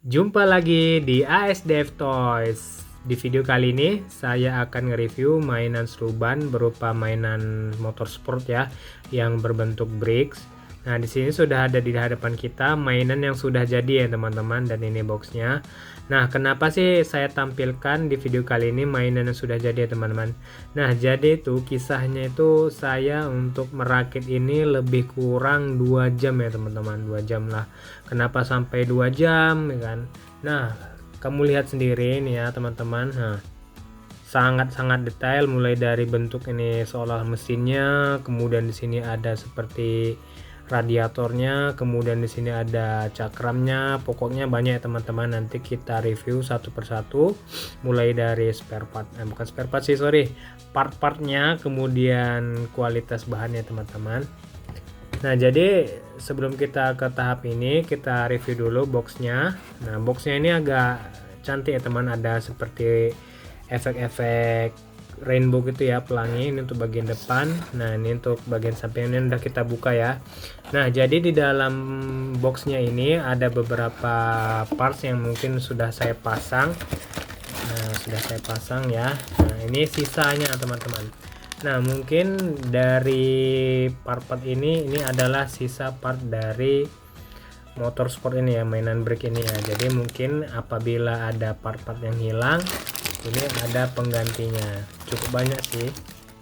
Jumpa lagi di AS Dev Toys. Di video kali ini saya akan nge-review mainan seruban berupa mainan motorsport ya, yang berbentuk bricks. Nah, di sini sudah ada di hadapan kita mainan yang sudah jadi ya teman-teman, dan ini boxnya. Nah, kenapa sih saya tampilkan di video kali ini mainan yang sudah jadi ya teman-teman? Nah, jadi itu kisahnya itu saya untuk merakit ini lebih kurang 2 jam ya teman-teman, 2 jam lah. Kenapa sampai 2 jam ya kan? Nah, kamu lihat sendiri nih ya teman-teman. Nah, sangat-sangat detail mulai dari bentuk ini seolah mesinnya, kemudian di sini ada seperti radiatornya, kemudian di sini ada cakramnya. Pokoknya banyak ya teman-teman, nanti kita review satu persatu mulai dari spare part, bukan spare part sih, sorry, part-partnya, kemudian kualitas bahannya teman-teman. Nah, jadi sebelum kita ke tahap ini, kita review dulu boxnya. Nah, boxnya ini agak cantik ya teman, ada seperti efek-efek rainbow gitu ya, pelangi. Ini untuk bagian depan. Nah, ini untuk bagian samping, ini udah kita buka ya. Nah, jadi di dalam boxnya ini ada beberapa parts yang mungkin sudah saya pasang. Nah, sudah saya pasang ya. Nah, ini sisanya teman-teman. Nah, mungkin dari part-part ini adalah sisa part dari motorsport ini ya, mainan brake ini ya. Jadi mungkin apabila ada part-part yang hilang, ini ada penggantinya. Cukup banyak sih.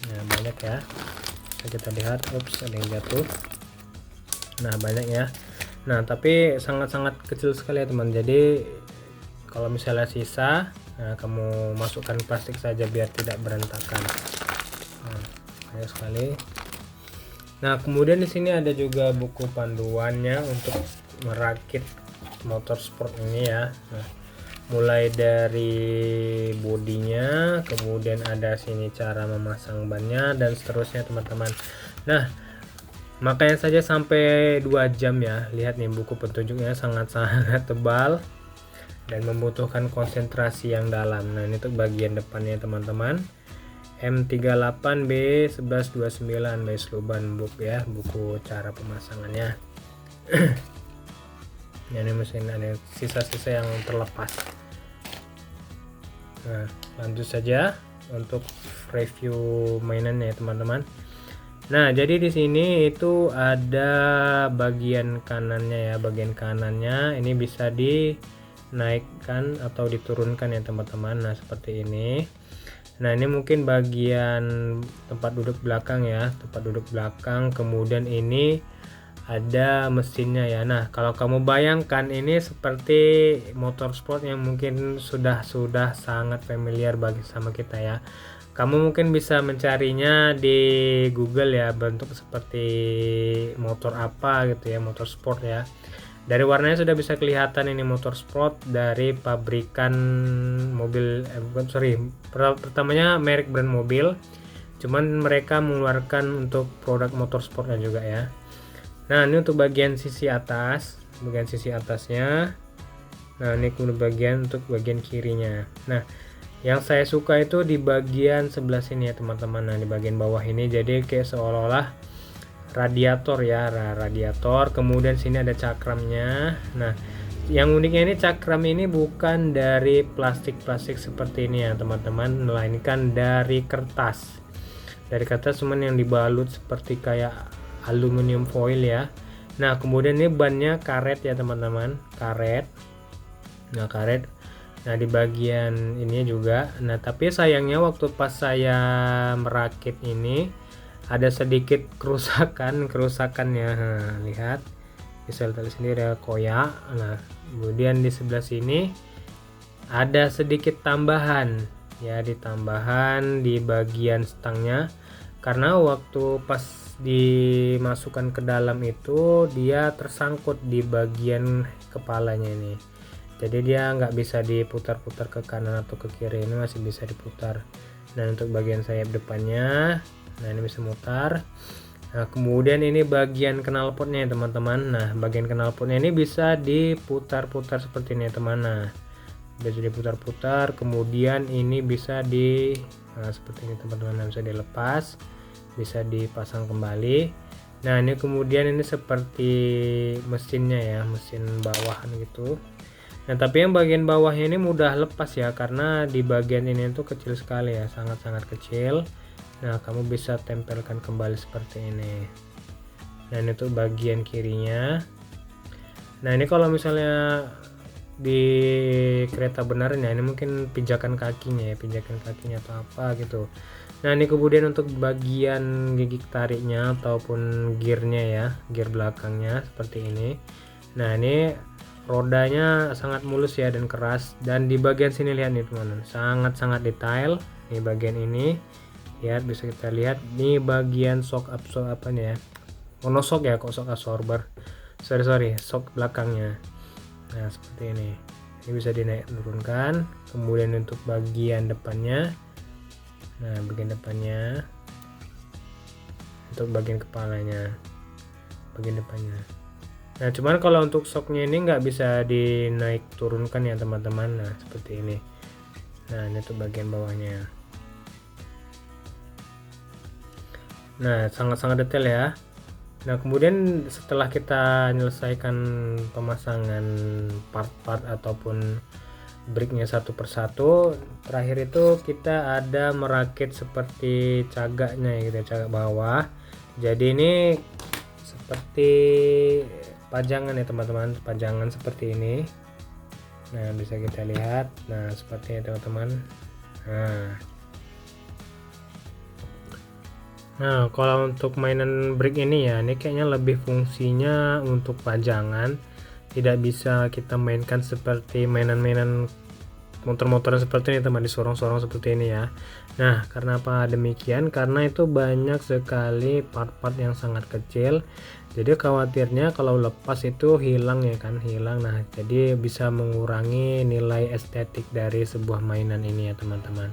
Nah, banyak ya. Kita lihat, ups, ada yang jatuh. Nah, banyak ya. Nah, tapi sangat-sangat kecil sekali ya teman. Jadi kalau misalnya sisa, nah kamu masukkan plastik saja biar tidak berantakan. Nah, banyak sekali. Nah, kemudian di sini ada juga buku panduannya untuk merakit motorsport ini ya. Nah, mulai dari bodinya, kemudian ada sini cara memasang bannya dan seterusnya teman-teman. Nah, makanya saja sampai 2 jam ya. Lihat nih, buku petunjuknya sangat-sangat tebal dan membutuhkan konsentrasi yang dalam. Nah, ini untuk bagian depannya teman-teman. M38B1129 by Sloban Book ya, buku cara pemasangannya. Ini mesin ada sisa-sisa yang terlepas. Nah, lanjut saja untuk review mainannya teman-teman. Nah, jadi di sini itu ada bagian kanannya ya, bagian kanannya ini bisa dinaikkan atau diturunkan ya teman-teman. Nah, seperti ini. Nah, ini mungkin bagian tempat duduk belakang ya, tempat duduk belakang. Kemudian ini ada mesinnya ya. Nah, kalau kamu bayangkan ini seperti motorsport yang mungkin sudah sangat familiar bagi sama kita ya. Kamu mungkin bisa mencarinya di Google ya, bentuk seperti motor apa gitu ya, motorsport ya. Dari warnanya sudah bisa kelihatan ini motorsport dari pabrikan mobil, pertamanya merek brand mobil, cuman mereka mengeluarkan untuk produk motorsportnya juga ya. Nah, ini untuk bagian sisi atas, bagian sisi atasnya. Nah, ini kemudian bagian untuk bagian kirinya. Nah, yang saya suka itu di bagian sebelah sini ya teman-teman. Nah, di bagian bawah ini jadi kayak seolah-olah radiator ya, radiator. Kemudian sini ada cakramnya. Nah, yang uniknya ini cakram ini bukan dari plastik seperti ini ya teman-teman, melainkan dari kertas. Dari kertas cuman yang dibalut seperti kayak aluminium foil ya. Nah, kemudian ini bannya karet ya teman-teman, karet. Nah, karet. Nah, di bagian ini juga. Nah, tapi sayangnya waktu pas saya merakit ini ada sedikit kerusakannya. Nah, lihat, bisa lihat sendiri ada koyak. Nah, kemudian di sebelah sini ada sedikit tambahan ya, ditambahan di bagian stangnya, karena waktu pas dimasukkan ke dalam itu dia tersangkut di bagian kepalanya ini, jadi dia nggak bisa diputar-putar ke kanan atau ke kiri, ini masih bisa diputar. Nah, untuk bagian sayap depannya, nah ini bisa mutar. Nah, kemudian ini bagian knalpotnya ya teman-teman. Nah, bagian knalpotnya ini bisa diputar-putar seperti ini ya teman. Nah, bisa diputar-putar, kemudian ini bisa seperti ini teman-teman. Nah, bisa dilepas, bisa dipasang kembali. Nah, ini kemudian ini seperti mesinnya ya, mesin bawahan gitu. Nah tapi yang bagian bawahnya ini mudah lepas ya, karena di bagian ini tuh kecil sekali ya, sangat-sangat kecil. Nah kamu bisa tempelkan kembali seperti ini. Nah ini tuh bagian kirinya. Nah ini kalau misalnya di kereta beneran ya, ini mungkin pijakan kakinya ya, pijakan kakinya atau apa gitu. Nah ini kemudian untuk bagian gigi tariknya ataupun gearnya ya, gear belakangnya seperti ini. Nah ini rodanya sangat mulus ya dan keras, dan di bagian sini lihat nih teman-teman, sangat-sangat detail. Nih bagian ini lihat, bisa kita lihat nih bagian shock absorber apanya ya, monoshock ya, kok shock absorber, sorry shock belakangnya. Nah seperti ini bisa dinaik turunkan. Kemudian untuk bagian depannya, nah bagian depannya, untuk bagian kepalanya, bagian depannya. Nah cuman kalau untuk shocknya ini nggak bisa dinaik turunkan ya teman-teman. Nah seperti ini. Nah ini tuh bagian bawahnya. Nah sangat-sangat detail ya. Nah kemudian setelah kita menyelesaikan pemasangan part-part ataupun bricknya satu persatu, terakhir itu kita ada merakit seperti cagaknya ya, gitu, cagak bawah. Jadi ini seperti pajangan ya teman-teman, pajangan seperti ini. Nah bisa kita lihat, nah seperti ini teman-teman. Nah kalau untuk mainan brick ini ya, ini kayaknya lebih fungsinya untuk pajangan, tidak bisa kita mainkan seperti mainan-mainan motor-motor seperti ini teman, disorong-sorong seperti ini ya. Nah karena apa demikian, karena itu banyak sekali part-part yang sangat kecil, jadi khawatirnya kalau lepas itu hilang ya kan, hilang. Nah jadi bisa mengurangi nilai estetik dari sebuah mainan ini ya teman-teman.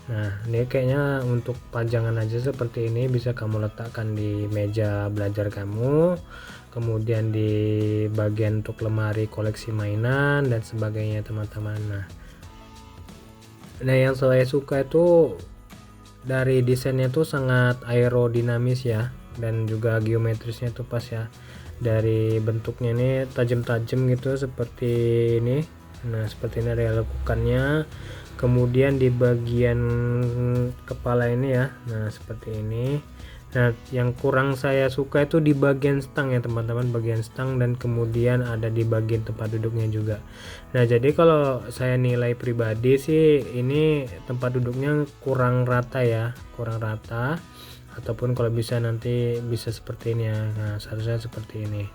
Nah ini kayaknya untuk pajangan aja seperti ini, bisa kamu letakkan di meja belajar kamu, kemudian di bagian untuk lemari koleksi mainan dan sebagainya teman-teman. Nah yang saya suka itu dari desainnya tuh sangat aerodinamis ya, dan juga geometrisnya tuh pas ya. Dari bentuknya ini tajam-tajam gitu seperti ini. Nah seperti ini ada lekukannya. Kemudian di bagian kepala ini ya, nah seperti ini. Nah yang kurang saya suka itu di bagian stang ya teman-teman, bagian stang, dan kemudian ada di bagian tempat duduknya juga. Nah jadi kalau saya nilai pribadi sih, ini tempat duduknya kurang rata ya, kurang rata, ataupun kalau bisa nanti bisa seperti ini ya. Nah seharusnya seperti ini.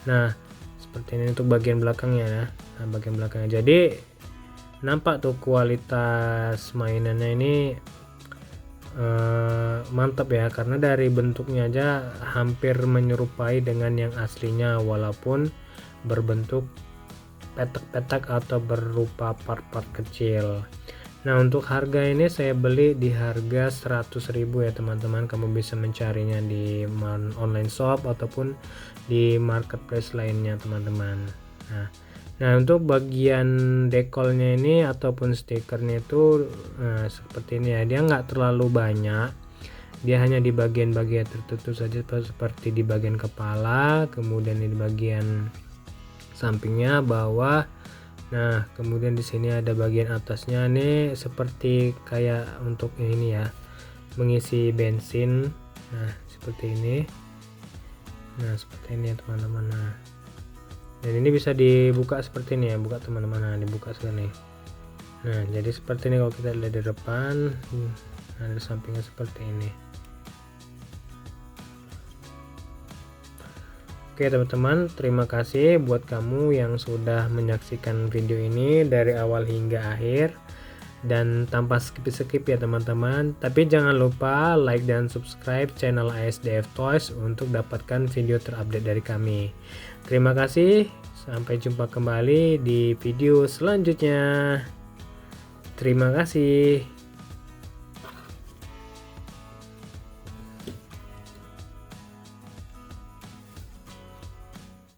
Nah seperti ini untuk bagian belakangnya ya. Nah bagian belakangnya, jadi nampak tuh kualitas mainannya ini mantap ya, karena dari bentuknya aja hampir menyerupai dengan yang aslinya, walaupun berbentuk petak-petak atau berupa part-part kecil. Nah untuk harga ini saya beli di harga 100.000 ya teman-teman. Kamu bisa mencarinya di online shop ataupun di marketplace lainnya teman-teman. Nah untuk bagian dekolnya ini ataupun stikernya itu seperti ini ya, dia nggak terlalu banyak, dia hanya di bagian-bagian tertentu saja, seperti di bagian kepala, kemudian di bagian sampingnya, bawah. Nah kemudian di sini ada bagian atasnya nih, seperti kayak untuk ini ya, mengisi bensin. Nah seperti ini. Nah seperti ini ya teman-teman. Nah dan ini bisa dibuka seperti ini ya, buka teman-teman. Nah dibuka segini. Nah jadi seperti ini kalau kita lihat di depan. Nah di sampingnya seperti ini. Oke teman-teman, terima kasih buat kamu yang sudah menyaksikan video ini dari awal hingga akhir, dan tanpa skip-skip ya teman-teman. Tapi jangan lupa like dan subscribe channel ASDF Toys untuk dapatkan video terupdate dari kami. Terima kasih, sampai jumpa kembali di video selanjutnya. Terima kasih.